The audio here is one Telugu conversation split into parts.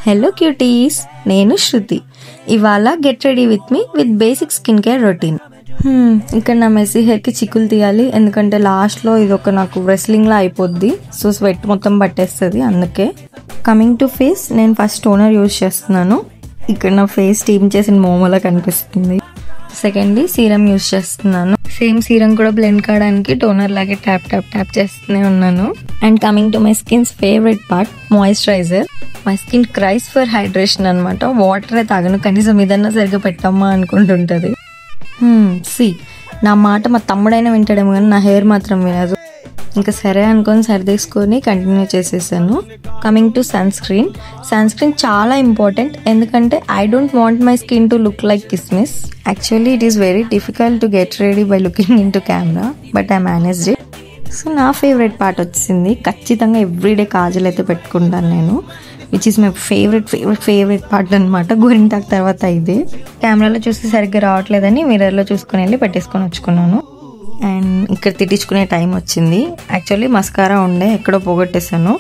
హలో క్యూటీస్, నేను శృతి. ఇవాళ get ready with me with basic skin care routine. ఇక్కడ నా మెస్సీ హెయిర్కి చిక్కులు తీయాలి, ఎందుకంటే లాస్ట్లో ఇది ఒక నాకు రెస్లింగ్లా అయిపోద్ది. సో స్వెట్ మొత్తం పట్టేస్తుంది. అందుకే కమింగ్ టు ఫేస్, నేను ఫస్ట్ టోనర్ యూజ్ చేస్తున్నాను. ఇక్కడ నా ఫేస్ స్టీమ్ చేసిన మోమోలా కనిపిస్తుంది. సెకండ్లీ సీరం యూజ్ చేస్తున్నాను. సేమ్ సీరం కూడా బ్లెండ్ కావడానికి టోనర్ లాగే ట్యాప్ ట్యాప్ ట్యాప్ చేస్తూనే ఉన్నాను. And coming to my skin's favourite part, moisturizer. My skin cries for hydration అనమాట. వాటరే తాగను, కనీసం ఇదన్నా సరిగ్గా పెట్టమ్మా అనుకుంటుంటుంది. నా మాట మా తమ్ముడైనా వింటాడేమో కానీ నా హెయిర్ మాత్రం వినదు. ఇంకా సరే అనుకొని సరిదేసుకొని కంటిన్యూ చేసేసాను. కమింగ్ టు సన్ స్క్రీన్ చాలా ఇంపార్టెంట్, ఎందుకంటే I don't want my skin to look like కిస్మిస్. Actually it is very difficult to get ready by looking in to camera, but I managed it. So నా ఫేవరెట్ పార్ట్ వచ్చింది. ఖచ్చితంగా ఎవ్రీడే కాజల్ అయితే పెట్టుకుంటాను నేను, which is my favourite part అనమాట. గోరింటాకు తర్వాత ఇదే. కెమెరాలో చూస్తే సరిగ్గా రావట్లేదని మిర్రర్లో చూసుకుని వెళ్ళి పెట్టేసుకొని వచ్చుకున్నాను. అండ్ ఇక్కడ తిట్టించుకునే టైం వచ్చింది. యాక్చువల్లీ మస్కారా ఉండే, ఎక్కడో పోగొట్టేసాను.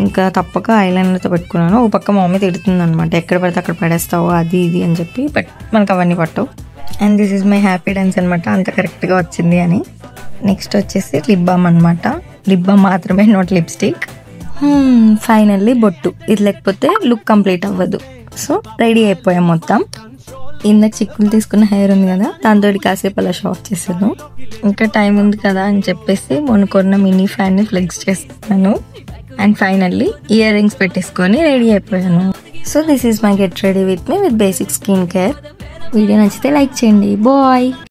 ఇంకా తప్పక ఐలైనర్తో పెట్టుకున్నాను. ఒక పక్క మా మమ్మీ తిడుతుంది అనమాట, ఎక్కడ పడితే అక్కడ పడేస్తావు అది ఇది అని చెప్పి. బట్ మనకు అవన్నీ పట్టవు. And this is my happy dance అనమాట, అంత కరెక్ట్గా వచ్చింది అని. నెక్స్ట్ వచ్చేసి లిప్ బామ్ అనమాట. లిప్ బామ్ మాత్రమే, నాట్ లిప్స్టిక్. ఫైనల్లీ బొట్టు. ఇది లేకపోతే లుక్ కంప్లీట్ అవ్వదు. సో రెడీ అయిపోయాం మొత్తం. ఇందాక చిక్కులు తీసుకున్న హెయిర్ ఉంది కదా, దాంతో కాసేపు అలా షార్ట్ చేశాను. ఇంకా టైం ఉంది కదా అని చెప్పేసి మొన్న మినీ ఫ్యాన్ని ఫ్లెక్స్ చేస్తున్నాను. అండ్ ఫైనల్లీ ఇయర్ రింగ్స్ పెట్టేసుకొని రెడీ అయిపోయాను. So this is my get ready with me with basic skin care. Video నచ్చితే లైక్ చేయండి. బాయ్.